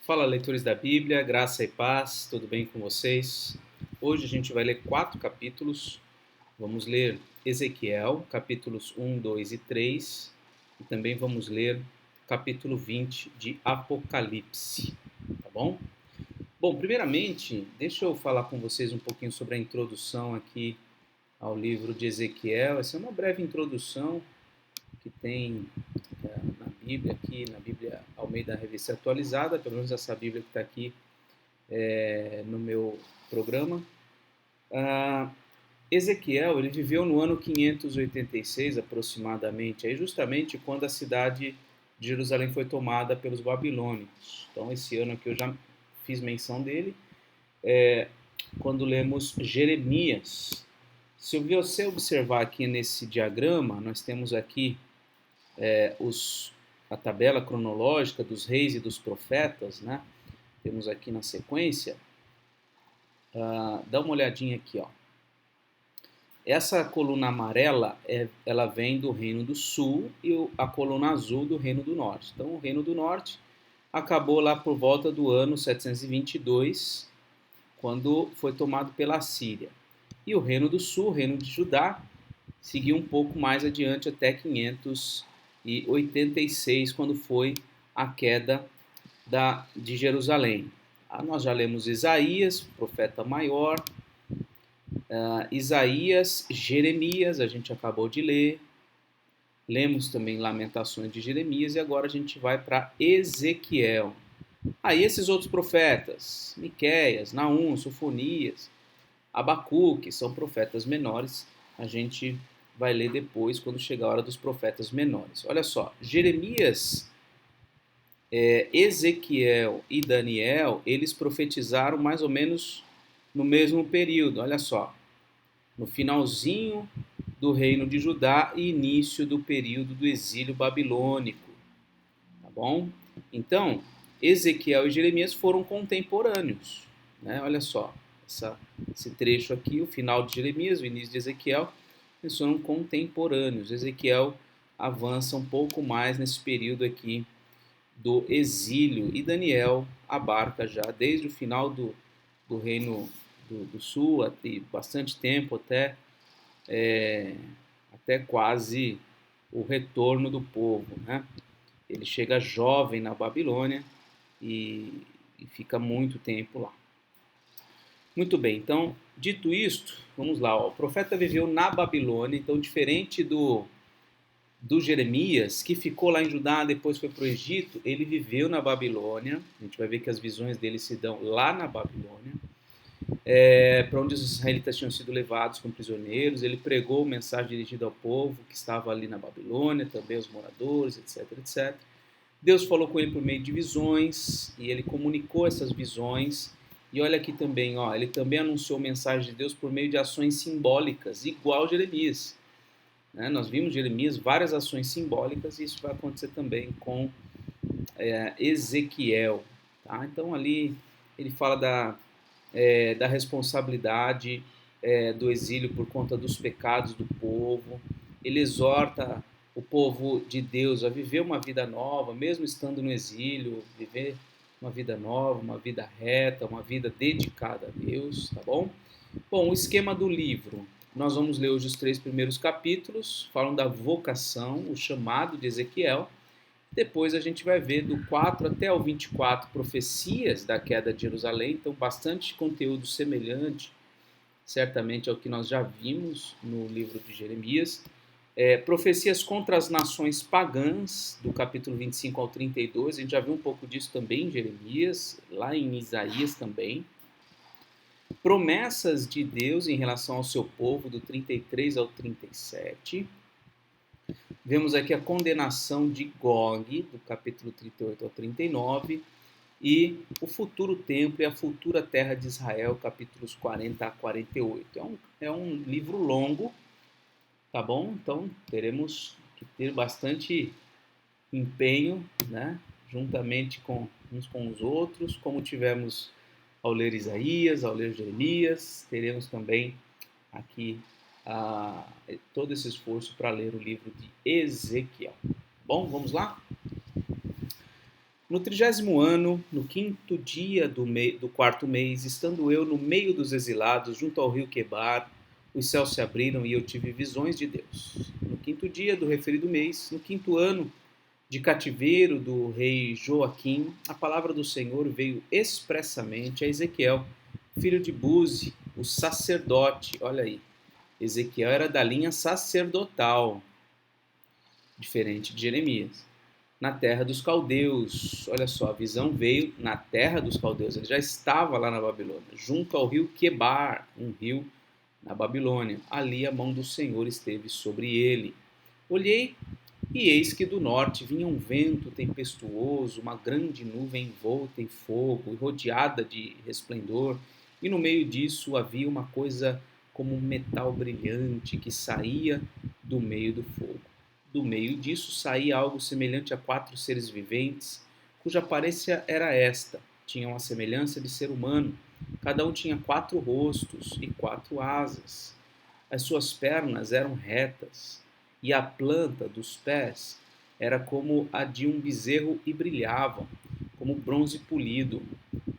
Fala, leitores da Bíblia, graça e paz, tudo bem com vocês? Hoje a gente vai ler 4 capítulos. Vamos ler Ezequiel, capítulos 1, 2 e 3, e também vamos ler capítulo 20 de Apocalipse, tá bom? Bom, primeiramente, deixa eu falar com vocês um pouquinho sobre a introdução aqui ao livro de Ezequiel. Essa é uma breve introdução que tem na Bíblia, aqui na Bíblia Almeida Revista Atualizada, pelo menos essa Bíblia que está aqui no meu programa. Ezequiel, ele viveu no ano 586 aproximadamente, aí justamente quando a cidade de Jerusalém foi tomada pelos babilônios. Então esse ano aqui eu já fiz menção dele, quando lemos Jeremias. Se você observar aqui nesse diagrama, nós temos aqui a tabela cronológica dos reis e dos profetas, né? Temos aqui na sequência. Dá uma olhadinha aqui, ó. Essa coluna amarela, ela vem do Reino do Sul e a coluna azul do Reino do Norte. Então, o Reino do Norte acabou lá por volta do ano 722, quando foi tomado pela Síria. E o Reino do Sul, o Reino de Judá, seguiu um pouco mais adiante até 586, quando foi a queda de Jerusalém. Nós já lemos Isaías, profeta maior, Isaías, Jeremias, a gente acabou de ler. Lemos também Lamentações de Jeremias e agora a gente vai para Ezequiel. Aí esses outros profetas, Miqueias, Naum, Sofonias, Abacuque, são profetas menores, a gente vai ler depois quando chegar a hora dos profetas menores. Olha só, Jeremias, Ezequiel e Daniel, eles profetizaram mais ou menos no mesmo período, olha só, no finalzinho do reino de Judá e início do período do exílio babilônico, tá bom? Então, Ezequiel e Jeremias foram contemporâneos, né? Olha só, esse trecho aqui, o final de Jeremias, o início de Ezequiel, eles foram contemporâneos. Ezequiel avança um pouco mais nesse período aqui do exílio e Daniel abarca já desde o final do reino do sul, até bastante tempo, até quase o retorno do povo, né? Ele chega jovem na Babilônia e fica muito tempo lá. Muito bem, então, dito isto, vamos lá. Ó, o profeta viveu na Babilônia, então, diferente do Jeremias, que ficou lá em Judá, depois foi para o Egito, ele viveu na Babilônia. A gente vai ver que as visões dele se dão lá na Babilônia, para onde os israelitas tinham sido levados como prisioneiros. Ele pregou mensagem dirigida ao povo que estava ali na Babilônia, também aos moradores, etc, etc. Deus falou com ele por meio de visões e ele comunicou essas visões. E olha aqui também, ó, ele também anunciou mensagem de Deus por meio de ações simbólicas, igual Jeremias. Né? Nós vimos Jeremias várias ações simbólicas e isso vai acontecer também com Ezequiel. Tá? Então ali ele fala da responsabilidade do exílio por conta dos pecados do povo. Ele exorta o povo de Deus a viver uma vida nova, mesmo estando no exílio, viver uma vida nova, uma vida reta, uma vida dedicada a Deus, tá bom? Bom, o esquema do livro. Nós vamos ler hoje os 3 primeiros capítulos, falam da vocação, o chamado de Ezequiel. Depois a gente vai ver do 4 até o 24 profecias da queda de Jerusalém, então bastante conteúdo semelhante, certamente ao que nós já vimos no livro de Jeremias. Profecias contra as nações pagãs, do capítulo 25 ao 32, a gente já viu um pouco disso também em Jeremias, lá em Isaías também. Promessas de Deus em relação ao seu povo, do 33 ao 37. Vemos aqui a condenação de Gog, do capítulo 38 ao 39, e o futuro templo e a futura terra de Israel, capítulos 40 a 48. É um livro longo, tá bom? Então teremos que ter bastante empenho, né? Juntamente uns com os outros, como tivemos ao ler Isaías, ao ler Jeremias, teremos também aqui todo esse esforço para ler o livro de Ezequiel. Bom, vamos lá? No 30º ano, no 5º dia do 4º mês, estando eu no meio dos exilados, junto ao rio Quebar, os céus se abriram e eu tive visões de Deus. No 5º dia do referido mês, no 5º ano de cativeiro do rei Joaquim, a palavra do Senhor veio expressamente a Ezequiel, filho de Buzi, o sacerdote. Olha aí, Ezequiel era da linha sacerdotal, diferente de Jeremias. Na terra dos caldeus, olha só, a visão veio na terra dos caldeus, ele já estava lá na Babilônia, junto ao rio Quebar, um rio na Babilônia. Ali a mão do Senhor esteve sobre ele. Olhei, e eis que do norte vinha um vento tempestuoso, uma grande nuvem envolta em fogo e rodeada de resplendor, e no meio disso havia uma coisa como um metal brilhante que saía do meio do fogo. Do meio disso saía algo semelhante a 4 seres viventes, cuja aparência era esta: tinham a semelhança de ser humano, cada um tinha 4 rostos e 4 asas. As suas pernas eram retas, e a planta dos pés era como a de um bezerro e brilhavam, como bronze polido.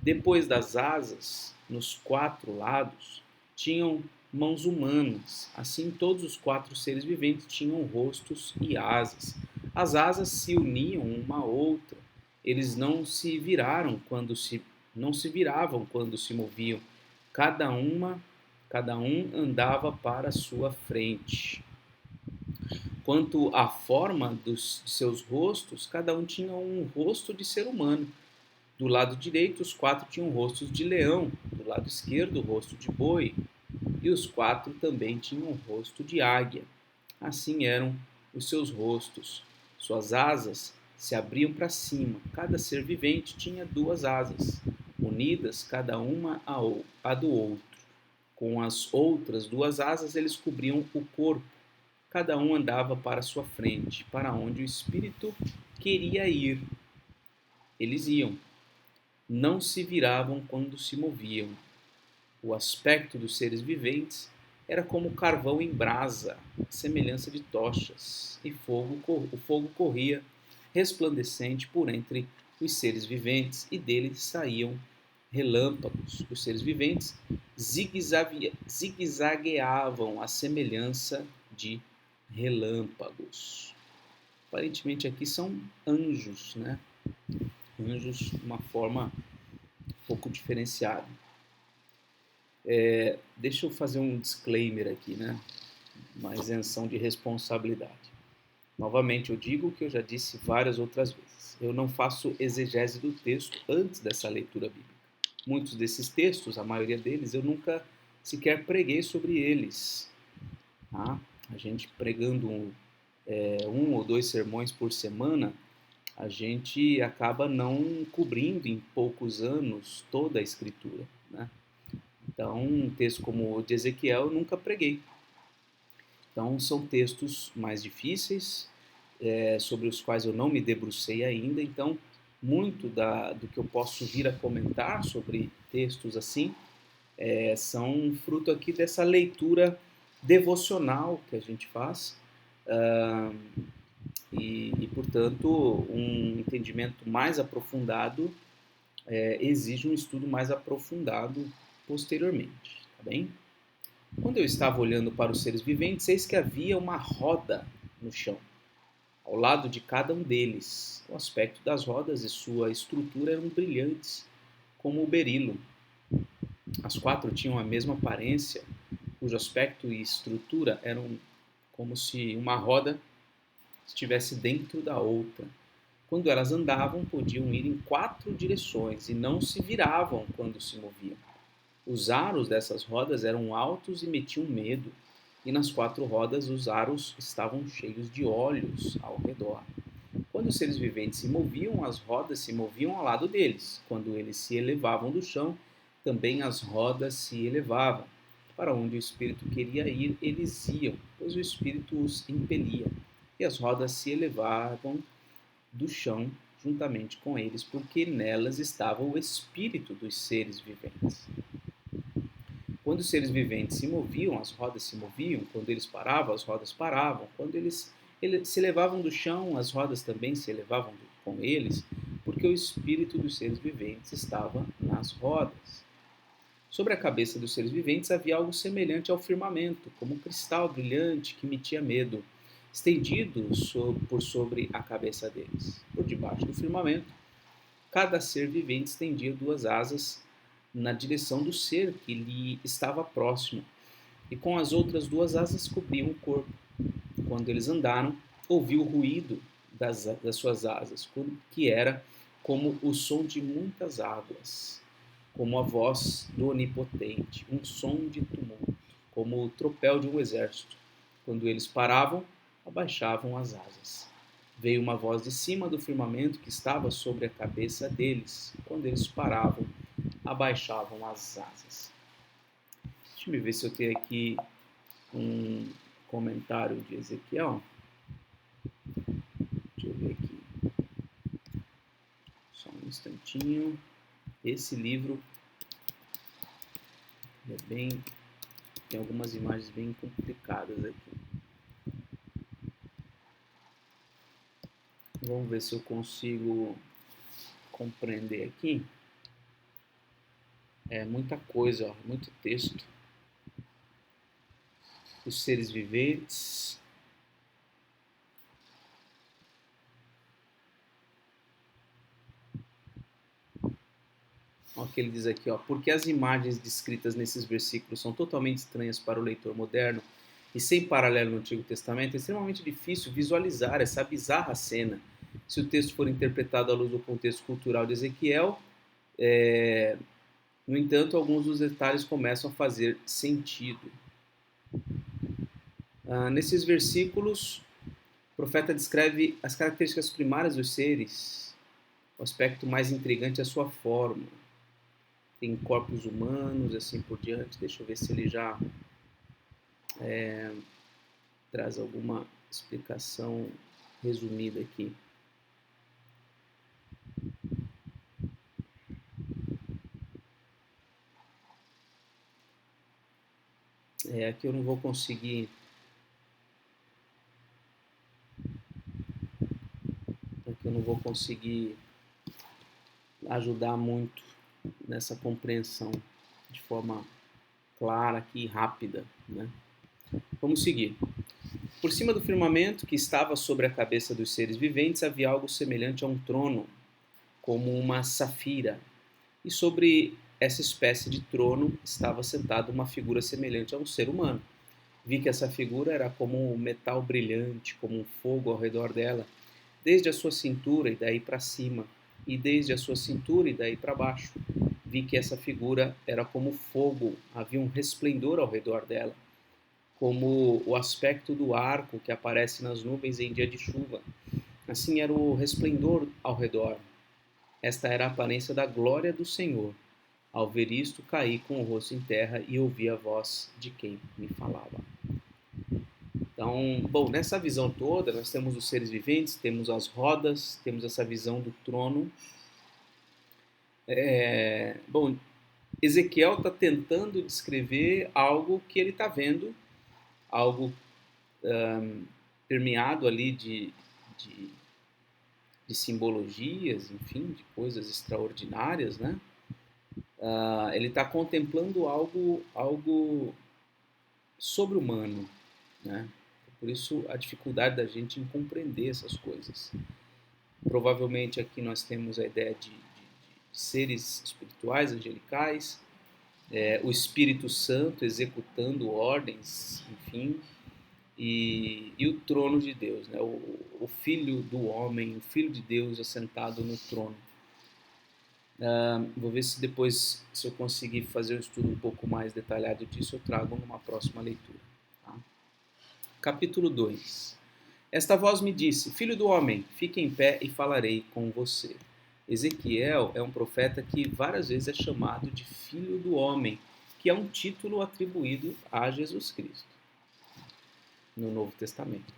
Depois das asas, nos 4 lados, tinham mãos humanas. Assim, todos os 4 seres viventes tinham rostos e asas. As asas se uniam uma à outra. Eles não se viravam quando se moviam. Cada uma Cada um andava para a sua frente. Quanto à forma de seus rostos, cada um tinha um rosto de ser humano. Do lado direito, os 4 tinham rostos de leão, do lado esquerdo, o rosto de boi, e os 4 também tinham o rosto de águia. Assim eram os seus rostos. Suas asas se abriam para cima. Cada ser vivente tinha 2 asas, unidas cada uma à do outro. Com as outras 2 asas eles cobriam o corpo. Cada um andava para sua frente, para onde o espírito queria ir. Eles iam. Não se viravam quando se moviam. O aspecto dos seres viventes era como carvão em brasa, semelhança de tochas, e o fogo corria resplandecente por entre os seres viventes, e deles saíam relâmpagos. Os seres viventes zigue-zagueavam à semelhança de relâmpagos. Aparentemente aqui são anjos, né? Anjos de uma forma um pouco diferenciada. Deixa eu fazer um disclaimer aqui, né? Uma isenção de responsabilidade. Novamente, eu digo o que eu já disse várias outras vezes. Eu não faço exegese do texto antes dessa leitura bíblica. Muitos desses textos, a maioria deles, eu nunca sequer preguei sobre eles. Tá? A gente pregando um ou 2 sermões por semana, a gente acaba não cobrindo em poucos anos toda a Escritura, né? Então, um texto como o de Ezequiel eu nunca preguei. Então, são textos mais difíceis, sobre os quais eu não me debrucei ainda. Então, muito do que eu posso vir a comentar sobre textos assim são fruto aqui dessa leitura devocional que a gente faz portanto, um entendimento mais aprofundado exige um estudo mais aprofundado posteriormente, tá bem? Quando eu estava olhando para os seres viventes, eis que havia uma roda no chão, ao lado de cada um deles. O aspecto das rodas e sua estrutura eram brilhantes, como o berilo. As 4 tinham a mesma aparência, cujo aspecto e estrutura eram como se uma roda estivesse dentro da outra. Quando elas andavam, podiam ir em 4 direções e não se viravam quando se moviam. Os aros dessas rodas eram altos e metiam medo, e nas 4 rodas os aros estavam cheios de olhos ao redor. Quando os seres viventes se moviam, as rodas se moviam ao lado deles. Quando eles se elevavam do chão, também as rodas se elevavam. Para onde o Espírito queria ir, eles iam, pois o Espírito os impelia. E as rodas se elevavam do chão juntamente com eles, porque nelas estava o Espírito dos seres viventes. Quando os seres viventes se moviam, as rodas se moviam. Quando eles paravam, as rodas paravam. Quando eles se elevavam do chão, as rodas também se elevavam com eles, porque o espírito dos seres viventes estava nas rodas. Sobre a cabeça dos seres viventes havia algo semelhante ao firmamento, como um cristal brilhante que emitia medo, estendido por sobre a cabeça deles. Por debaixo do firmamento, cada ser vivente estendia duas asas na direção do ser que lhe estava próximo, e com as outras duas asas cobriam o corpo. Quando eles andaram, ouviu o ruído das suas asas, que era como o som de muitas águas, como a voz do Onipotente, um som de tumulto, como o tropel de um exército. Quando eles paravam, abaixavam as asas. Veio uma voz de cima do firmamento que estava sobre a cabeça deles. Quando eles paravam, abaixavam as asas. Deixa eu ver se eu tenho aqui um comentário de Ezequiel. Deixa eu ver aqui. Só um instantinho. Esse livro é tem algumas imagens bem complicadas aqui. Vamos ver se eu consigo compreender aqui. É muita coisa, ó, muito texto. Os seres viventes. Ó, o que ele diz aqui, ó, porque as imagens descritas nesses versículos são totalmente estranhas para o leitor moderno e sem paralelo no Antigo Testamento, é extremamente difícil visualizar essa bizarra cena se o texto for interpretado à luz do contexto cultural de Ezequiel. No entanto, alguns dos detalhes começam a fazer sentido. Nesses versículos, o profeta descreve as características primárias dos seres. O aspecto mais intrigante é a sua forma. Tem corpos humanos, assim por diante. Deixa eu ver se ele já traz alguma explicação resumida aqui. Aqui eu não vou conseguir. Aqui eu não vou conseguir ajudar muito nessa compreensão de forma clara aqui e rápida, né? Vamos seguir. Por cima do firmamento que estava sobre a cabeça dos seres viventes havia algo semelhante a um trono, como uma safira, e sobre essa espécie de trono estava sentada uma figura semelhante a um ser humano. Vi que essa figura era como um metal brilhante, como um fogo ao redor dela, desde a sua cintura e daí para cima, e desde a sua cintura e daí para baixo. Vi que essa figura era como fogo, havia um resplendor ao redor dela, como o aspecto do arco que aparece nas nuvens em dia de chuva. Assim era o resplendor ao redor. Esta era a aparência da glória do Senhor. Ao ver isto, caí com o rosto em terra e ouvi a voz de quem me falava. Então, bom, nessa visão toda, nós temos os seres viventes, temos as rodas, temos essa visão do trono. Bom, Ezequiel está tentando descrever algo que ele está vendo, algo permeado ali de simbologias, enfim, de coisas extraordinárias, né? Ele está contemplando algo sobre-humano, né? Por isso a dificuldade da gente em compreender essas coisas. Provavelmente aqui nós temos a ideia de seres espirituais, angelicais, o Espírito Santo executando ordens, enfim, e o trono de Deus, né? O Filho do homem, o Filho de Deus assentado no trono. Vou ver se depois, se eu conseguir fazer um estudo um pouco mais detalhado disso, eu trago numa próxima leitura. Tá? Capítulo 2. Esta voz me disse, filho do homem, fique em pé e falarei com você. Ezequiel é um profeta que várias vezes é chamado de filho do homem, que é um título atribuído a Jesus Cristo no Novo Testamento.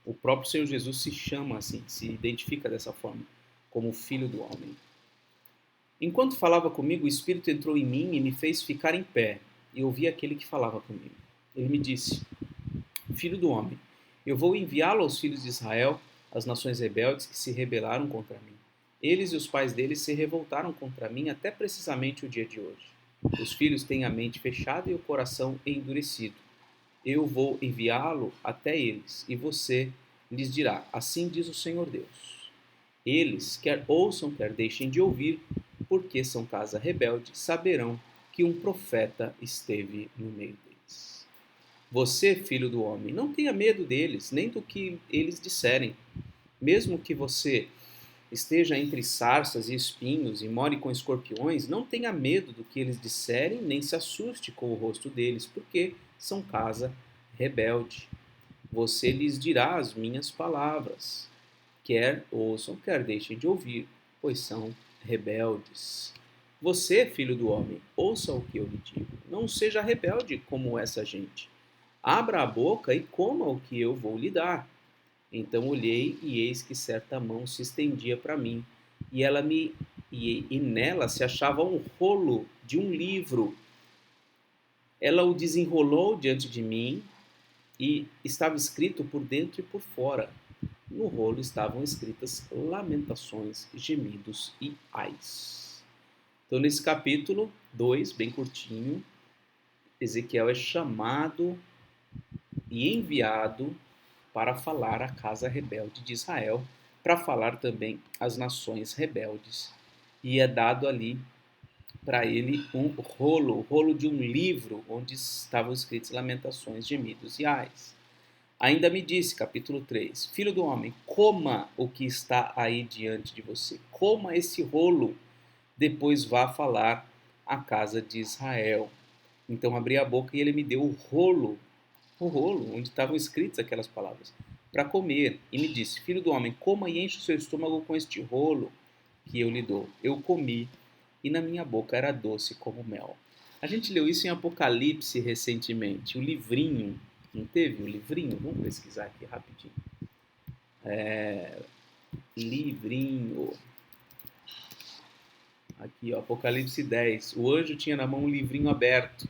O próprio Senhor Jesus se chama assim, se identifica dessa forma, como filho do homem. Enquanto falava comigo, o Espírito entrou em mim e me fez ficar em pé, e ouvi aquele que falava comigo. Ele me disse, filho do homem, eu vou enviá-lo aos filhos de Israel, às nações rebeldes que se rebelaram contra mim. Eles e os pais deles se revoltaram contra mim até precisamente o dia de hoje. Os filhos têm a mente fechada e o coração endurecido. Eu vou enviá-lo até eles, e você lhes dirá: assim diz o Senhor Deus. Eles, quer ouçam, quer deixem de ouvir, porque são casa rebelde, saberão que um profeta esteve no meio deles. Você, filho do homem, não tenha medo deles, nem do que eles disserem. Mesmo que você esteja entre sarças e espinhos e more com escorpiões, não tenha medo do que eles disserem, nem se assuste com o rosto deles, porque são casa rebelde. Você lhes dirá as minhas palavras, quer ouçam, quer deixem de ouvir, pois são rebeldes. Você, filho do homem, ouça o que eu lhe digo. Não seja rebelde como essa gente. Abra a boca e coma o que eu vou lhe dar. Então olhei e eis que certa mão se estendia para mim, e nela se achava um rolo de um livro. Ela o desenrolou diante de mim e estava escrito por dentro e por fora. No rolo estavam escritas lamentações, gemidos e ais. Então, nesse capítulo 2, bem curtinho, Ezequiel é chamado e enviado para falar à casa rebelde de Israel, para falar também às nações rebeldes. E é dado ali para ele um rolo, o rolo de um livro onde estavam escritas lamentações, gemidos e ais. Ainda me disse, capítulo 3, filho do homem, coma o que está aí diante de você, coma esse rolo, depois vá falar à casa de Israel. Então abri a boca e ele me deu o rolo onde estavam escritas aquelas palavras, para comer, e me disse, filho do homem, coma e enche o seu estômago com este rolo que eu lhe dou. Eu comi, e na minha boca era doce como mel. A gente leu isso em Apocalipse recentemente, o livrinho, não teve o livrinho? Vamos pesquisar aqui rapidinho. Livrinho. Aqui, ó, Apocalipse 10. O anjo tinha na mão um livrinho aberto.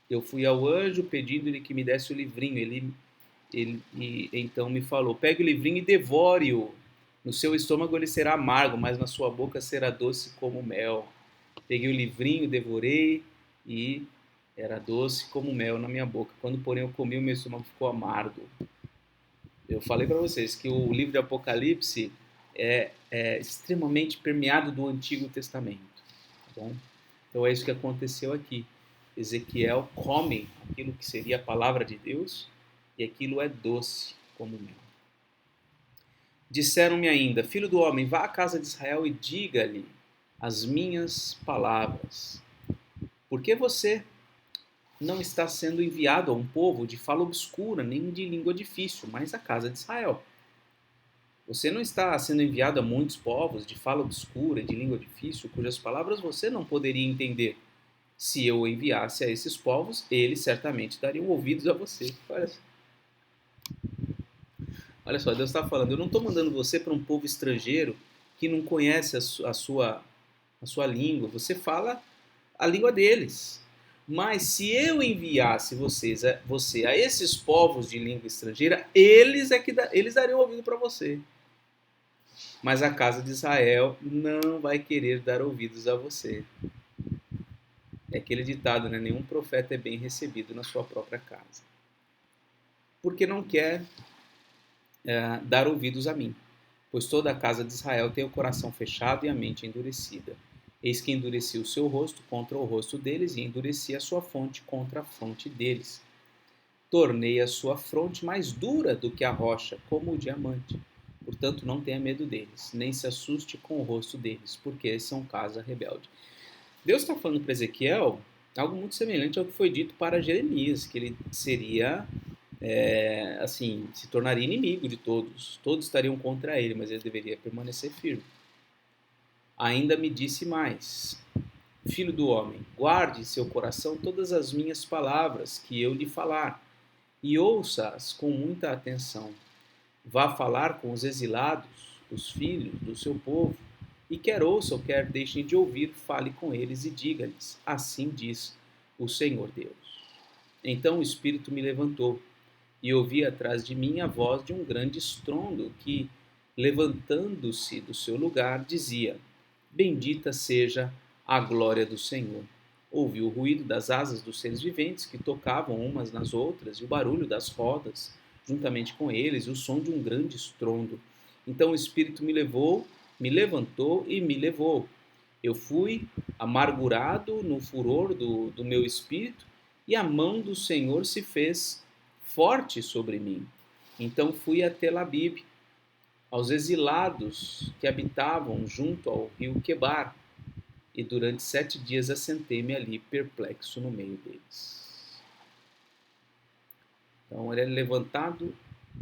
Eu fui ao anjo pedindo-lhe que me desse o livrinho. Ele então me falou: pegue o livrinho e devore-o. No seu estômago ele será amargo, mas na sua boca será doce como mel. Peguei o livrinho, devorei e era doce como mel na minha boca. Quando, porém, eu comi, o meu estômago ficou amargo. Eu falei para vocês que o livro de Apocalipse é extremamente permeado do Antigo Testamento. Tá bom? Então é isso que aconteceu aqui. Ezequiel come aquilo que seria a palavra de Deus e aquilo é doce como mel. Disseram-me ainda, filho do homem, vá à casa de Israel e diga-lhe as minhas palavras. Porque você não está sendo enviado a um povo de fala obscura, nem de língua difícil, mas à casa de Israel. Você não está sendo enviado a muitos povos de fala obscura, de língua difícil, cujas palavras você não poderia entender. Se eu o enviasse a esses povos, eles certamente dariam ouvidos a você. Olha só, Deus está falando, eu não estou mandando você para um povo estrangeiro que não conhece a sua língua. Você fala a língua deles. Mas se eu enviasse você a esses povos de língua estrangeira, eles dariam ouvido para você. Mas a casa de Israel não vai querer dar ouvidos a você. É aquele ditado, né? Nenhum profeta é bem recebido na sua própria casa. Porque não quer dar ouvidos a mim. Pois toda a casa de Israel tem o coração fechado e a mente endurecida. Eis que endureci o seu rosto contra o rosto deles e endureci a sua fronte contra a fronte deles. Tornei a sua fronte mais dura do que a rocha, como o diamante. Portanto, não tenha medo deles, nem se assuste com o rosto deles, porque eles são casa rebelde. Deus está falando para Ezequiel algo muito semelhante ao que foi dito para Jeremias, que ele seria, se tornaria inimigo de todos. Todos estariam contra ele, mas ele deveria permanecer firme. Ainda me disse mais, filho do homem, guarde em seu coração todas as minhas palavras que eu lhe falar, e ouça-as com muita atenção. Vá falar com os exilados, os filhos do seu povo, e quer ouçam, quer deixem de ouvir, fale com eles e diga-lhes, assim diz o Senhor Deus. Então o Espírito me levantou, e ouvi atrás de mim a voz de um grande estrondo que levantando-se do seu lugar, dizia: Bendita seja a glória do Senhor. Ouviu o ruído das asas dos seres viventes que tocavam umas nas outras e o barulho das rodas juntamente com eles, e o som de um grande estrondo. Então o Espírito me levou, me levantou e me levou. Eu fui amargurado no furor do meu espírito, e a mão do Senhor se fez forte sobre mim. Então fui a Tel Abib, aos exilados que habitavam junto ao rio Quebar, e durante 7 dias assentei-me ali, perplexo no meio deles. Então ele é levantado,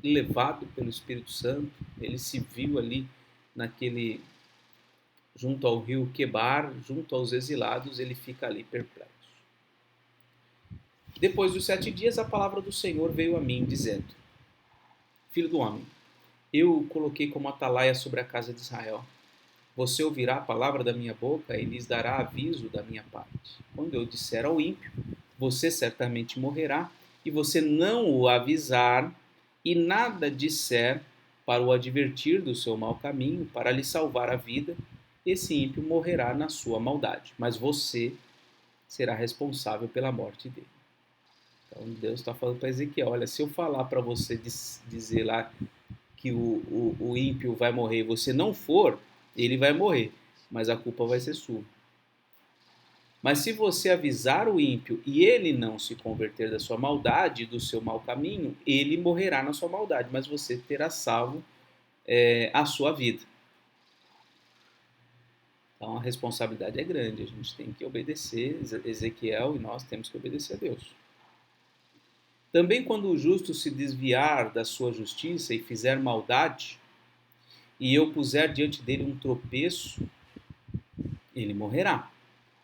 levado pelo Espírito Santo, ele se viu ali naquele, junto ao rio Quebar, junto aos exilados, ele fica ali perplexo. Depois dos 7 dias, a palavra do Senhor veio a mim, dizendo: Filho do homem, eu o coloquei como atalaia sobre a casa de Israel. Você ouvirá a palavra da minha boca e lhes dará aviso da minha parte. Quando eu disser ao ímpio, você certamente morrerá, e você não o avisar e nada disser para o advertir do seu mau caminho, para lhe salvar a vida, esse ímpio morrerá na sua maldade, mas você será responsável pela morte dele. Então Deus está falando para Ezequiel: olha, se eu falar para você dizer lá que o ímpio vai morrer e você não for, ele vai morrer, mas a culpa vai ser sua. Mas se você avisar o ímpio e ele não se converter da sua maldade, do seu mau caminho, ele morrerá na sua maldade, mas você terá salvo a sua vida. Então a responsabilidade é grande, a gente tem que obedecer. Ezequiel e nós temos que obedecer a Deus. Também quando o justo se desviar da sua justiça e fizer maldade, e eu puser diante dele um tropeço, ele morrerá,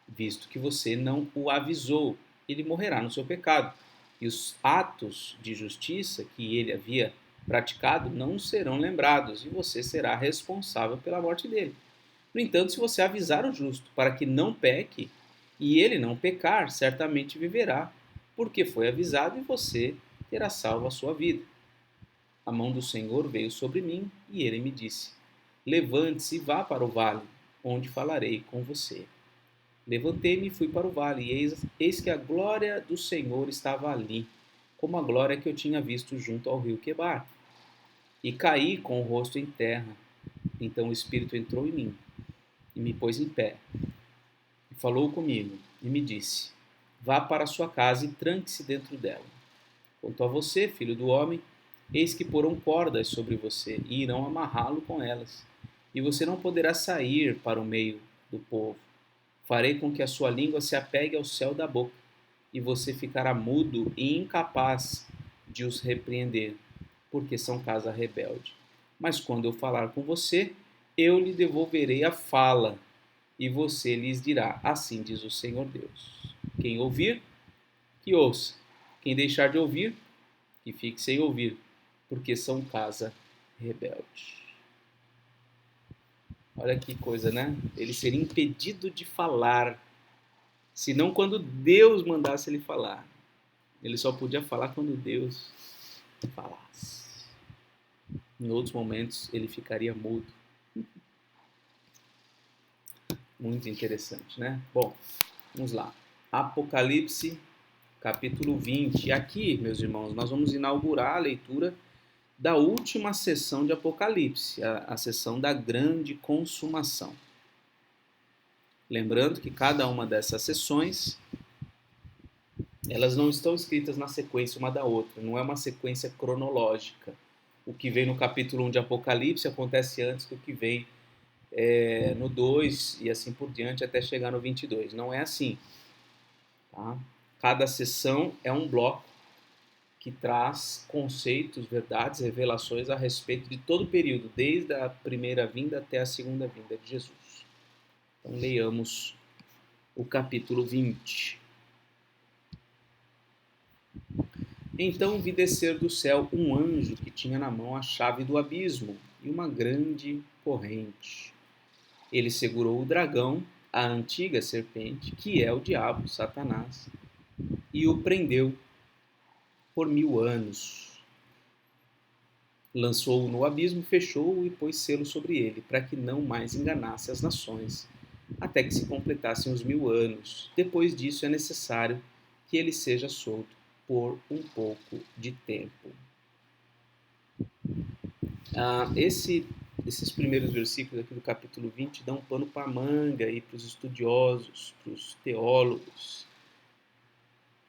visto que você não o avisou, ele morrerá no seu pecado. E os atos de justiça que ele havia praticado não serão lembrados, e você será responsável pela morte dele. No entanto, se você avisar o justo para que não peque, e ele não pecar, certamente viverá, porque foi avisado, e você terá salvo a sua vida. A mão do Senhor veio sobre mim, e ele me disse: Levante-se e vá para o vale, onde falarei com você. Levantei-me e fui para o vale, e eis que a glória do Senhor estava ali, como a glória que eu tinha visto junto ao rio Quebar. E caí com o rosto em terra. Então o Espírito entrou em mim e me pôs em pé. E falou comigo e me disse: Vá para a sua casa e tranque-se dentro dela. Quanto a você, filho do homem, eis que porão cordas sobre você e irão amarrá-lo com elas. E você não poderá sair para o meio do povo. Farei com que a sua língua se apegue ao céu da boca, e você ficará mudo e incapaz de os repreender, porque são casa rebelde. Mas quando eu falar com você, eu lhe devolverei a fala, e você lhes dirá: Assim diz o Senhor Deus. Quem ouvir, que ouça. Quem deixar de ouvir, que fique sem ouvir, porque são casa rebelde. Olha que coisa, né? Ele seria impedido de falar, senão quando Deus mandasse ele falar. Ele só podia falar quando Deus falasse. Em outros momentos, ele ficaria mudo. Muito interessante, né? Bom, vamos lá. Apocalipse, capítulo 20. E aqui, meus irmãos, nós vamos inaugurar a leitura da última sessão de Apocalipse, a sessão da grande consumação. Lembrando que cada uma dessas sessões, elas não estão escritas na sequência uma da outra, não é uma sequência cronológica. O que vem no capítulo 1 de Apocalipse acontece antes do que vem no 2 e assim por diante até chegar no 22. Não é assim. Tá? Cada sessão é um bloco que traz conceitos, verdades, revelações a respeito de todo o período, desde a primeira vinda até a segunda vinda de Jesus. Então, leiamos o capítulo 20. Então vi descer do céu um anjo que tinha na mão a chave do abismo e uma grande corrente. Ele segurou o dragão, a antiga serpente, que é o diabo, Satanás, e o prendeu por 1000 anos. Lançou-o no abismo, fechou-o e pôs selo sobre ele, para que não mais enganasse as nações, até que se completassem os 1000 anos. Depois disso é necessário que ele seja solto por um pouco de tempo. Esses primeiros versículos aqui do capítulo 20 dão um pano para a manga para os estudiosos, para os teólogos,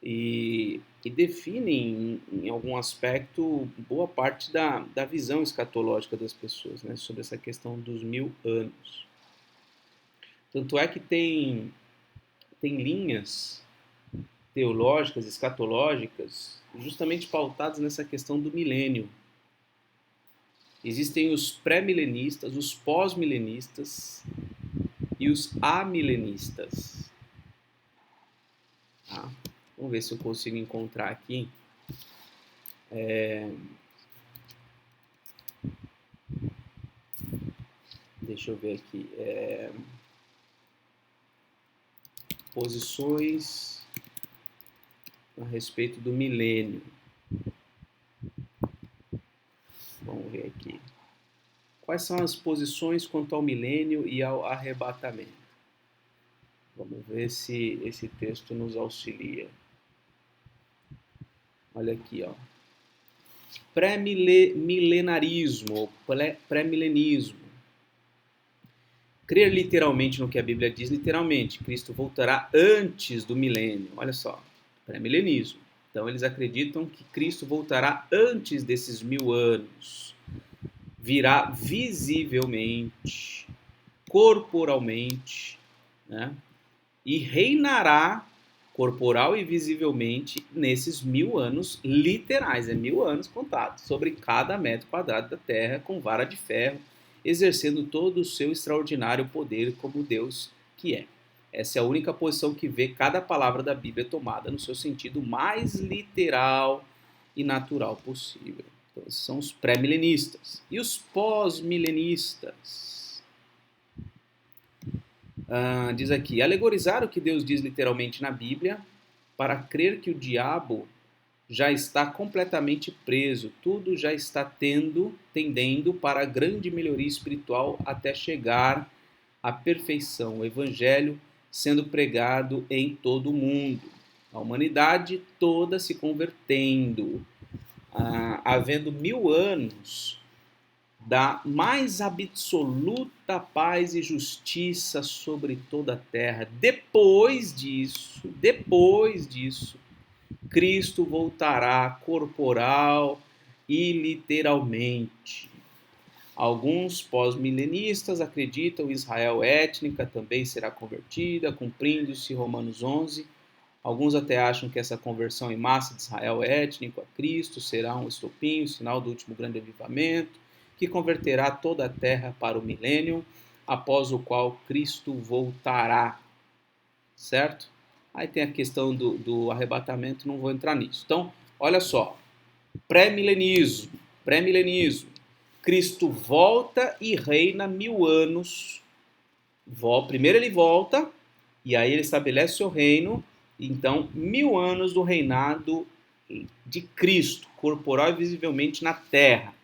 e definem, em algum aspecto, boa parte da visão escatológica das pessoas, né, sobre essa questão dos 1000 anos. Tanto é que tem linhas teológicas, escatológicas, justamente pautadas nessa questão do milênio. Existem os pré-milenistas, os pós-milenistas e os amilenistas. Tá? Vamos ver se eu consigo encontrar aqui. Deixa eu ver aqui. Posições a respeito do milênio. Vamos ver aqui. Quais são as posições quanto ao milênio e ao arrebatamento? Vamos ver se esse texto nos auxilia. Olha aqui, ó. Pré-milenarismo, pré-milenismo. Crer literalmente no que a Bíblia diz, literalmente, Cristo voltará antes do milênio. Olha só, pré-milenismo. Então eles acreditam que Cristo voltará antes desses 1000 anos. Virá visivelmente, corporalmente, né? E reinará corporal e visivelmente nesses 1000 anos literais, 1000 anos contados, sobre cada metro quadrado da terra, com vara de ferro, exercendo todo o seu extraordinário poder como Deus que é. Essa é a única posição que vê cada palavra da Bíblia tomada no seu sentido mais literal e natural possível. Então, esses são os pré-milenistas. E os pós-milenistas? Diz aqui, alegorizar o que Deus diz literalmente na Bíblia para crer que o diabo já está completamente preso, tudo já está tendendo para a grande melhoria espiritual até chegar à perfeição, o evangelho sendo pregado em todo o mundo, a humanidade toda se convertendo, havendo 1000 anos da mais absoluta paz e justiça sobre toda a terra. Depois disso, Cristo voltará corporal e literalmente. Alguns pós-milenistas acreditam que Israel étnica também será convertida, cumprindo-se Romanos 11. Alguns até acham que essa conversão em massa de Israel étnico a Cristo será um estopim, sinal do último grande avivamento, que converterá toda a terra para o milênio, após o qual Cristo voltará. Certo? Aí tem a questão do arrebatamento, não vou entrar nisso. Então, olha só. Pré-milenismo. Cristo volta e reina 1000 anos. Primeiro ele volta, e aí ele estabelece seu reino. Então, 1000 anos do reinado de Cristo, corporal e visivelmente na terra.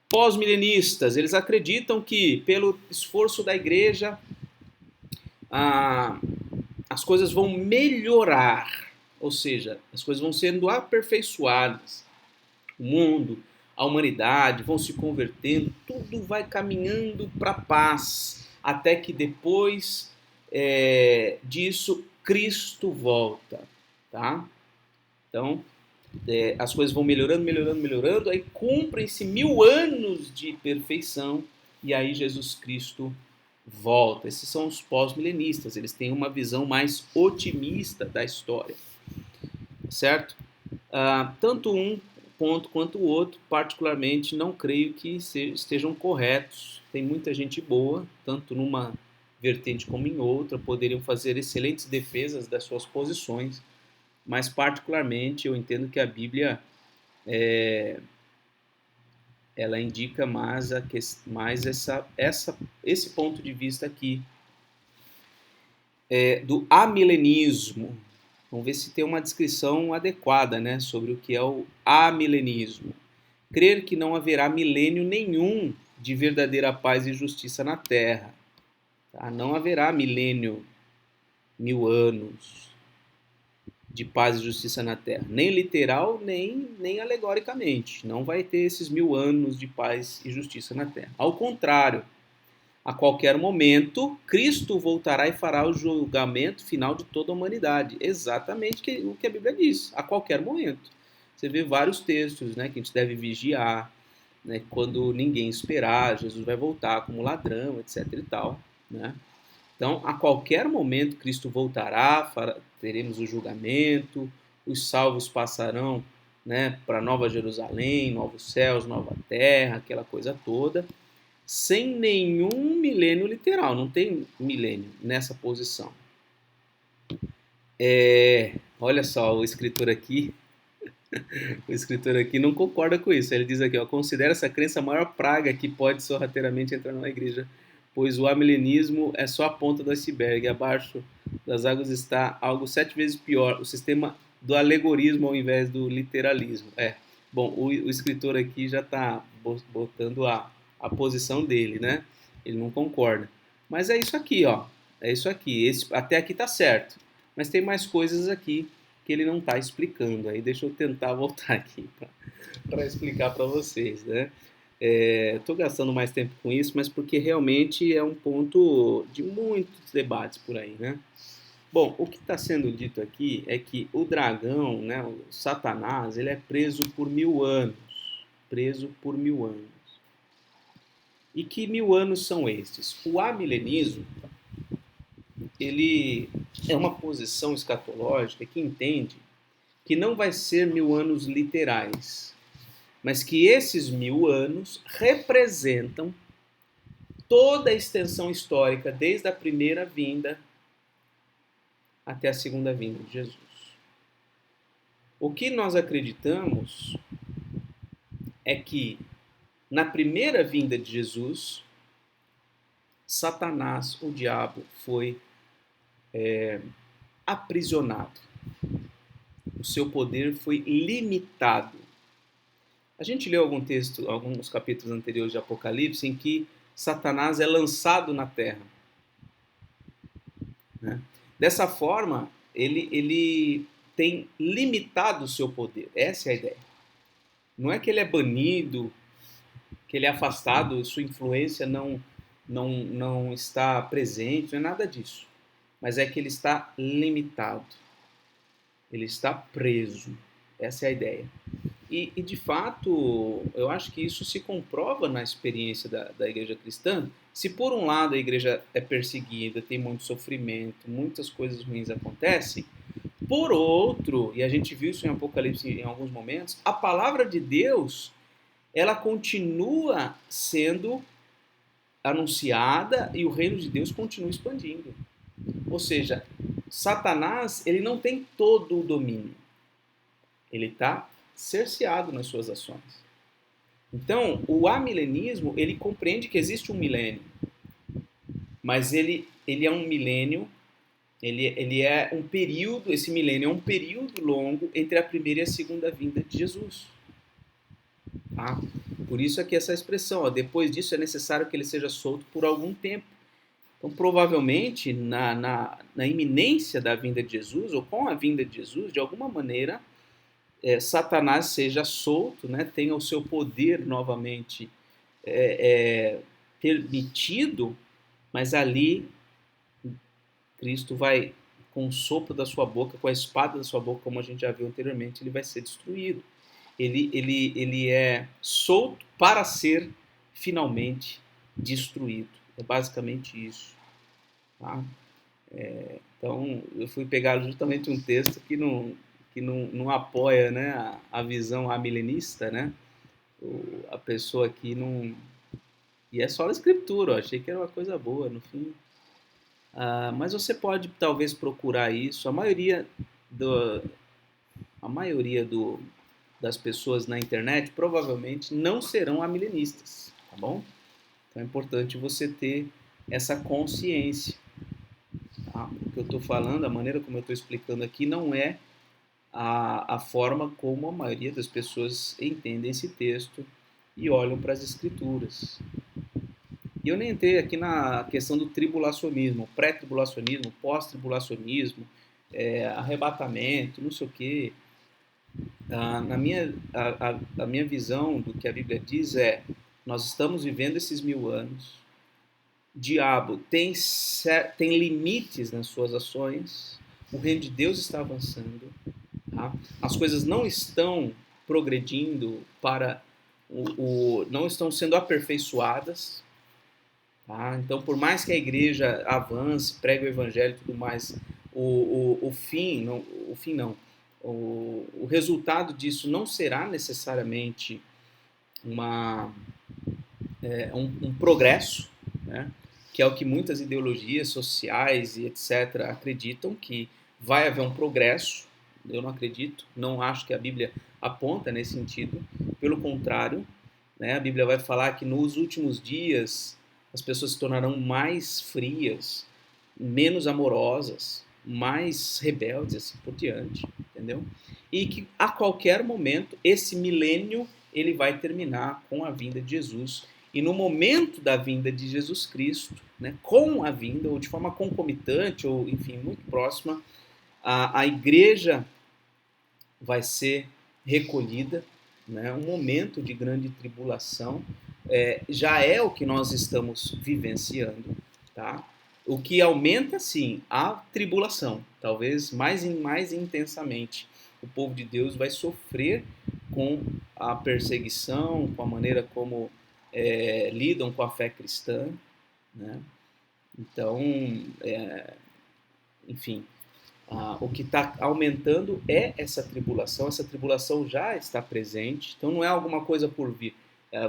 Pós-milenistas, eles acreditam que, pelo esforço da igreja, as coisas vão melhorar, ou seja, as coisas vão sendo aperfeiçoadas. O mundo, a humanidade vão se convertendo, tudo vai caminhando para a paz, até que depois disso Cristo volta, tá? Então, as coisas vão melhorando, aí cumprem-se 1000 anos de perfeição e aí Jesus Cristo volta. Esses são os pós-milenistas, eles têm uma visão mais otimista da história, certo? Tanto um ponto quanto o outro, particularmente, não creio que estejam corretos. Tem muita gente boa, tanto numa vertente como em outra, poderiam fazer excelentes defesas das suas posições, mas particularmente eu entendo que a Bíblia ela indica mais esse ponto de vista aqui do amilenismo. Vamos ver se tem uma descrição adequada, né, sobre o que é o amilenismo. crer que não haverá milênio nenhum de verdadeira paz e justiça na terra. Tá? Não haverá milênio, 1000 anos de paz e justiça na terra. Nem literal, nem alegoricamente. Não vai ter esses 1000 anos de paz e justiça na terra. Ao contrário, a qualquer momento, Cristo voltará e fará o julgamento final de toda a humanidade. Exatamente o que a Bíblia diz. A qualquer momento. Você vê vários textos, né, que a gente deve vigiar, né, quando ninguém esperar, Jesus vai voltar como ladrão, etc. e tal, né? Então, a qualquer momento, Cristo voltará, teremos o julgamento, os salvos passarão, né, para Nova Jerusalém, novos céus, nova terra, aquela coisa toda, sem nenhum milênio literal, não tem milênio nessa posição. Olha só, o escritor aqui não concorda com isso. Ele diz aqui, ó, considera essa crença a maior praga que pode sorrateiramente entrar numa igreja, pois o amilenismo é só a ponta do iceberg. Abaixo das águas está algo 7 vezes pior, o sistema do alegorismo ao invés do literalismo. Bom, o escritor aqui já está botando a posição dele, né? Ele não concorda. Mas é isso aqui, ó. É isso aqui. Até aqui tá certo. Mas tem mais coisas aqui que ele não está explicando. Aí deixa eu tentar voltar aqui para explicar para vocês, né? Estou gastando mais tempo com isso, mas porque realmente é um ponto de muitos debates por aí, né? Bom, o que está sendo dito aqui é que o dragão, né, o Satanás, ele é preso por 1000 anos. Preso por 1000 anos. E que 1000 anos são estes? O amilenismo, ele é uma posição escatológica que entende que não vai ser 1000 anos literais, mas que esses 1000 anos representam toda a extensão histórica, desde a primeira vinda até a segunda vinda de Jesus. O que nós acreditamos é que na primeira vinda de Jesus, Satanás, o diabo, foi aprisionado. O seu poder foi limitado. A gente leu algum texto, alguns capítulos anteriores de Apocalipse, em que Satanás é lançado na terra. Né? Dessa forma, ele tem limitado o seu poder. Essa é a ideia. Não é que ele é banido, que ele é afastado, sua influência não está presente, não é nada disso. Mas é que ele está limitado. Ele está preso. Essa é a ideia. E de fato, eu acho que isso se comprova na experiência da igreja cristã. Se por um lado a igreja é perseguida, tem muito sofrimento, muitas coisas ruins acontecem, por outro, e a gente viu isso em Apocalipse em alguns momentos, a palavra de Deus, ela continua sendo anunciada e o reino de Deus continua expandindo. Ou seja, Satanás, ele não tem todo o domínio. Ele está cerceado nas suas ações. Então, o amilenismo, ele compreende que existe um milênio, mas ele é um milênio, ele é um período, esse milênio é um período longo entre a primeira e a segunda vinda de Jesus. Tá? Por isso aqui essa expressão, ó, depois disso é necessário que ele seja solto por algum tempo. Então, provavelmente, na iminência da vinda de Jesus, ou com a vinda de Jesus, de alguma maneira, Satanás seja solto, né, tenha o seu poder novamente permitido, mas ali Cristo vai, com o sopro da sua boca, com a espada da sua boca, como a gente já viu anteriormente, ele vai ser destruído. Ele é solto para ser finalmente destruído. É basicamente isso. Tá? Então, eu fui pegar justamente um texto que não apoia, né, a visão amilenista, né? A pessoa aqui não... E é só a escritura, eu achei que era uma coisa boa, no fim. Mas você pode, talvez, procurar isso. Das pessoas na internet provavelmente não serão amilenistas, tá bom? Então é importante você ter essa consciência. Tá? O que eu estou falando, a maneira como eu estou explicando aqui, não é a forma como a maioria das pessoas entendem esse texto e olham para as Escrituras. E eu nem entrei aqui na questão do tribulacionismo, pré-tribulacionismo, pós-tribulacionismo, arrebatamento, não sei o quê. A minha visão do que a Bíblia diz é: nós estamos vivendo esses 1000 anos, o diabo tem limites nas suas ações, o reino de Deus está avançando, tá? As coisas não estão progredindo não estão sendo aperfeiçoadas, tá? Então, por mais que a igreja avance, pregue o evangelho e tudo mais, o fim não, o resultado disso não será necessariamente uma, um progresso, né? Que é o que muitas ideologias sociais e etc. acreditam, que vai haver um progresso. Eu não acredito, não acho que a Bíblia aponta nesse sentido. Pelo contrário, né, a Bíblia vai falar que nos últimos dias as pessoas se tornarão mais frias, menos amorosas, mais rebeldes, assim por diante, entendeu? E que a qualquer momento esse milênio ele vai terminar com a vinda de Jesus. E no momento da vinda de Jesus Cristo, né, com a vinda, ou de forma concomitante, ou enfim, muito próxima, a igreja vai ser recolhida, né, um momento de grande tribulação, já é o que nós estamos vivenciando, tá? O que aumenta, sim, a tribulação, talvez mais intensamente. O povo de Deus vai sofrer com a perseguição, com a maneira como lidam com a fé cristã, né? Então, enfim, o que está aumentando é essa tribulação já está presente, então não é alguma coisa por vir,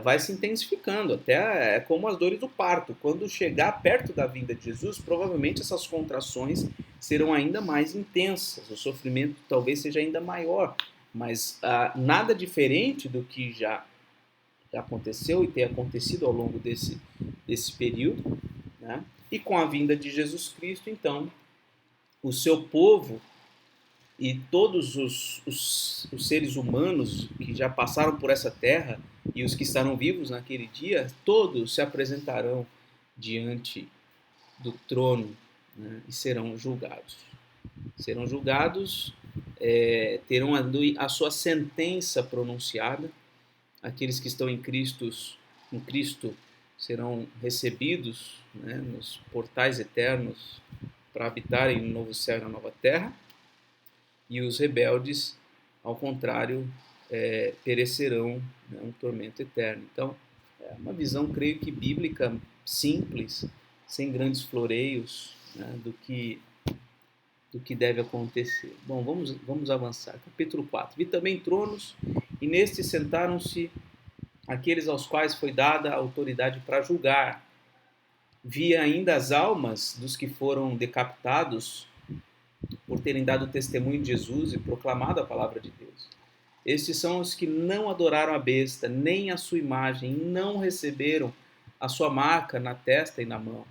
vai se intensificando, até é como as dores do parto, quando chegar perto da vinda de Jesus, provavelmente essas contrações serão ainda mais intensas, o sofrimento talvez seja ainda maior, mas nada diferente do que já aconteceu e tem acontecido ao longo desse período, né? E com a vinda de Jesus Cristo, então, o seu povo e todos os seres humanos que já passaram por essa terra e os que estarão vivos naquele dia, todos se apresentarão diante do trono, né, e serão julgados. Serão julgados, terão a sua sentença pronunciada. Aqueles que estão em Cristo serão recebidos, né, nos portais eternos para habitarem no novo céu e na nova terra, e os rebeldes, ao contrário, perecerão, né, um tormento eterno. Então, é uma visão, creio que bíblica, simples, sem grandes floreios, né, do que deve acontecer. Bom, vamos avançar. Capítulo 4. Vi também tronos, e nestes sentaram-se aqueles aos quais foi dada a autoridade para julgar. Vi ainda as almas dos que foram decapitados por terem dado testemunho de Jesus e proclamado a palavra de Deus. Estes são os que não adoraram a besta, nem a sua imagem, e não receberam a sua marca na testa e na mão.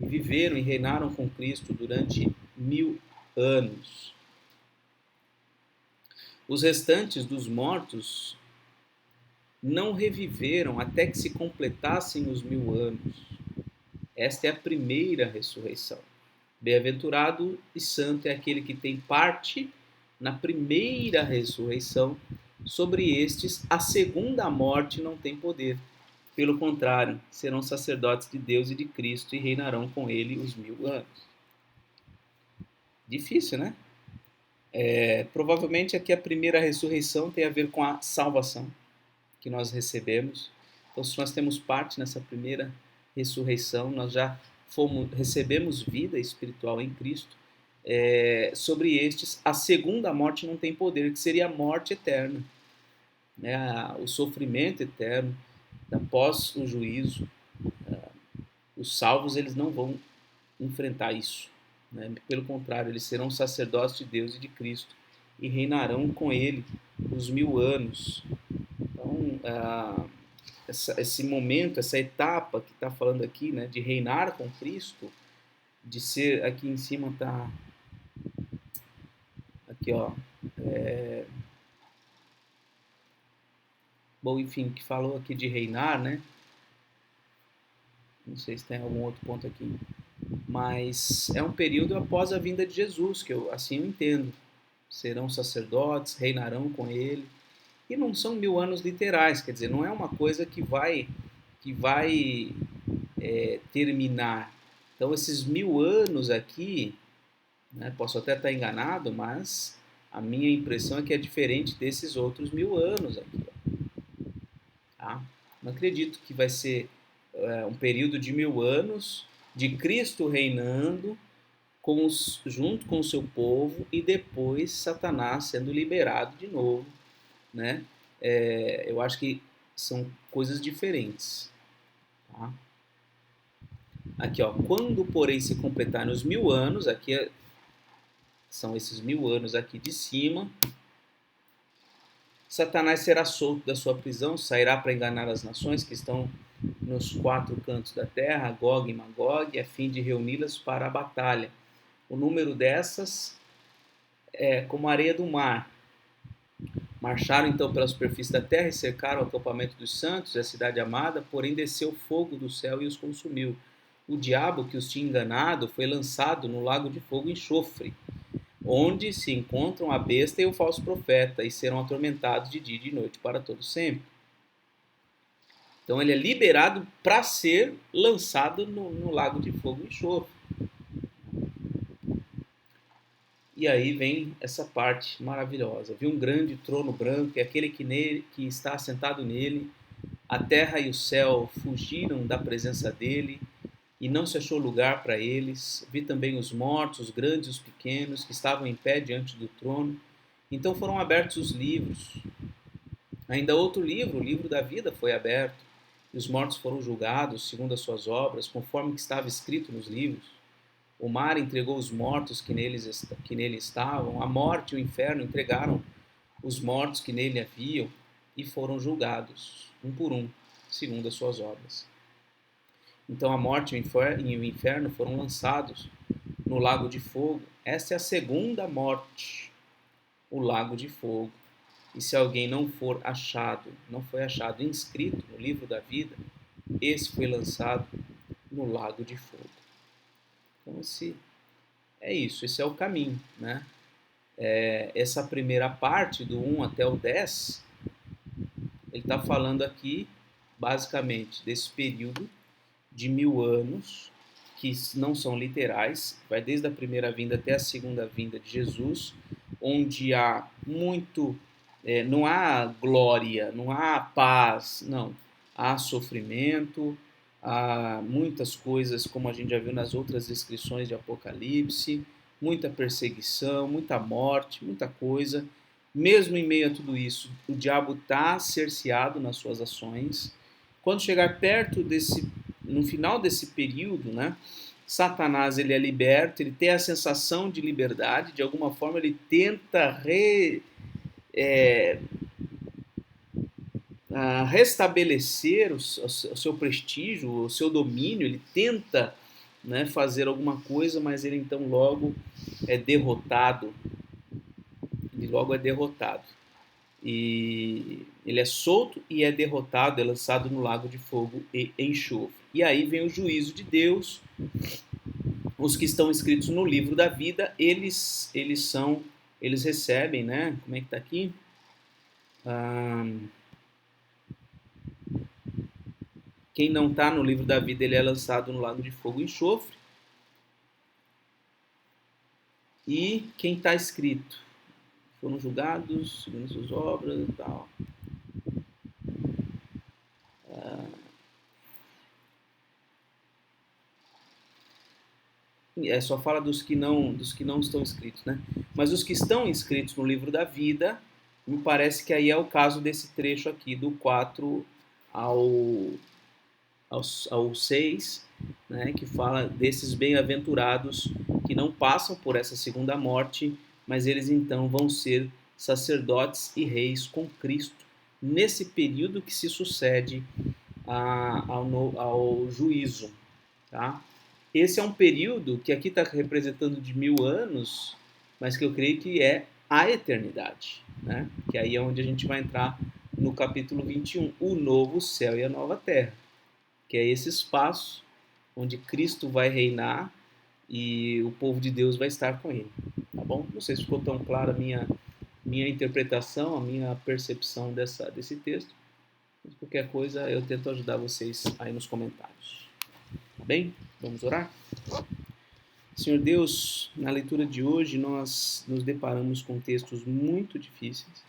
E viveram e reinaram com Cristo durante 1000 anos. Os restantes dos mortos não reviveram até que se completassem os 1000 anos. Esta é a primeira ressurreição. Bem-aventurado e santo é aquele que tem parte na primeira ressurreição. Sobre estes, a segunda morte não tem poder. Pelo contrário, serão sacerdotes de Deus e de Cristo e reinarão com ele os 1000 anos. Difícil, né? Provavelmente aqui a primeira ressurreição tem a ver com a salvação que nós recebemos. Então, se nós temos parte nessa primeira ressurreição, nós já recebemos vida espiritual em Cristo. Sobre estes, a segunda morte não tem poder, que seria a morte eterna, né? O sofrimento eterno, após o juízo. Os salvos, eles não vão enfrentar isso, né? Pelo contrário, eles serão sacerdotes de Deus e de Cristo e reinarão com ele os 1000 anos. Então, esse momento, essa etapa que está falando aqui, né, de reinar com Cristo, de ser, aqui em cima está, aqui ó, Bom, enfim, que falou aqui de reinar, né? Não sei se tem algum outro ponto aqui. Mas é um período após a vinda de Jesus, que eu assim eu entendo. Serão sacerdotes, reinarão com ele. E não são 1000 anos literais, quer dizer, não é uma coisa que vai terminar. Então, esses 1000 anos aqui, né, posso até estar enganado, mas a minha impressão é que é diferente desses outros 1000 anos aqui. Tá? Não acredito que vai ser um período de 1000 anos de Cristo reinando junto com o seu povo e depois Satanás sendo liberado de novo, né? Eu acho que são coisas diferentes. Tá? Aqui, ó, quando porém se completarem os 1000 anos, aqui são esses 1000 anos aqui de cima, Satanás será solto da sua prisão, sairá para enganar as nações que estão nos 4 cantos da terra, Gog e Magog, a fim de reuni-las para a batalha. O número dessas é como a areia do mar. Marcharam então pela superfície da terra e cercaram o acampamento dos santos e a cidade amada, porém desceu fogo do céu e os consumiu. O diabo que os tinha enganado foi lançado no lago de fogo e enxofre, onde se encontram a besta e o falso profeta, e serão atormentados de dia e de noite para todo sempre. Então ele é liberado para ser lançado no lago de fogo e enxofre. E aí vem essa parte maravilhosa. Vi um grande trono branco, e aquele que está assentado nele. A terra e o céu fugiram da presença dele, e não se achou lugar para eles. Vi também os mortos, os grandes e os pequenos, que estavam em pé diante do trono. Então foram abertos os livros. Ainda outro livro, o livro da vida, foi aberto, e os mortos foram julgados segundo as suas obras, conforme que estava escrito nos livros. O mar entregou os mortos que nele estavam, a morte e o inferno entregaram os mortos que nele haviam, e foram julgados, um por um, segundo as suas obras. Então a morte e o inferno foram lançados no lago de fogo. Esta é a segunda morte, o lago de fogo. E se alguém não foi achado inscrito no livro da vida, esse foi lançado no lago de fogo. Então esse é o caminho, né? Essa primeira parte, do 1 até o 10, ele está falando aqui, basicamente, desse período de 1000 anos, que não são literais, vai desde a primeira vinda até a segunda vinda de Jesus, onde há não há glória, não há paz, não. Há sofrimento, há muitas coisas, como a gente já viu nas outras descrições de Apocalipse, muita perseguição, muita morte, muita coisa. Mesmo em meio a tudo isso, o diabo está cerceado nas suas ações. Quando chegar no final desse período, né, Satanás ele é liberto, ele tem a sensação de liberdade, de alguma forma ele tenta restabelecer o seu prestígio, o seu domínio, ele tenta, né, fazer alguma coisa, mas ele então logo é derrotado. Ele logo é derrotado. E ele é solto e é derrotado, é lançado no lago de fogo e enxofre. E aí vem o juízo de Deus. Os que estão escritos no livro da vida, eles recebem, né? Como é que está aqui? Quem não está no livro da vida, ele é lançado no lago de fogo e enxofre. E quem está escrito? Foram julgados segundo suas obras e tal. Só fala dos que não estão escritos, né? Mas os que estão inscritos no livro da vida, me parece que aí é o caso desse trecho aqui, do 4 ao 6, né, que fala desses bem-aventurados que não passam por essa segunda morte, mas eles então vão ser sacerdotes e reis com Cristo, nesse período que se sucede ao juízo. Tá? Esse é um período que aqui está representando de 1000 anos, mas que eu creio que é à eternidade, né? Que aí é onde a gente vai entrar no capítulo 21, o novo céu e a nova terra, que é esse espaço onde Cristo vai reinar e o povo de Deus vai estar com ele, tá bom? Não sei se ficou tão clara a minha interpretação, a minha percepção desse texto, mas qualquer coisa eu tento ajudar vocês aí nos comentários, tá bem? Vamos orar? Senhor Deus, na leitura de hoje nós nos deparamos com textos muito difíceis,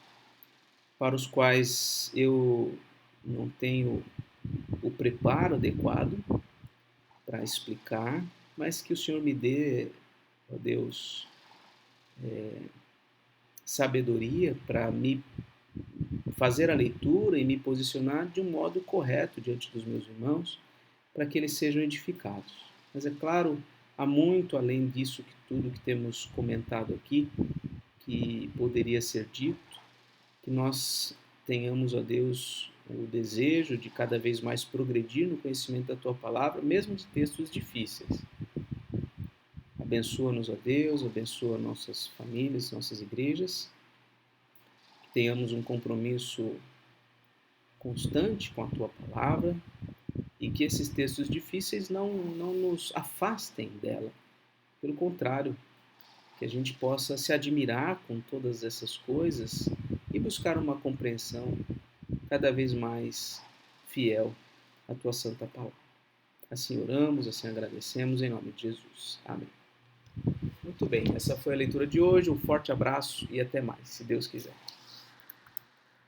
para os quais eu não tenho o preparo adequado para explicar, mas que o Senhor me dê, ó Deus, sabedoria para me fazer a leitura e me posicionar de um modo correto diante dos meus irmãos, para que eles sejam edificados. Mas é claro, há muito além disso que tudo que temos comentado aqui, que poderia ser dito, que nós tenhamos, ó Deus, o desejo de cada vez mais progredir no conhecimento da Tua Palavra, mesmo de textos difíceis. Abençoa-nos, ó Deus, abençoa nossas famílias, nossas igrejas, que tenhamos um compromisso constante com a Tua Palavra e que esses textos difíceis não nos afastem dela. Pelo contrário, que a gente possa se admirar com todas essas coisas e buscar uma compreensão cada vez mais fiel à Tua Santa Palavra. Assim oramos, assim agradecemos, em nome de Jesus. Amém. Muito bem, essa foi a leitura de hoje. Um forte abraço e até mais, se Deus quiser.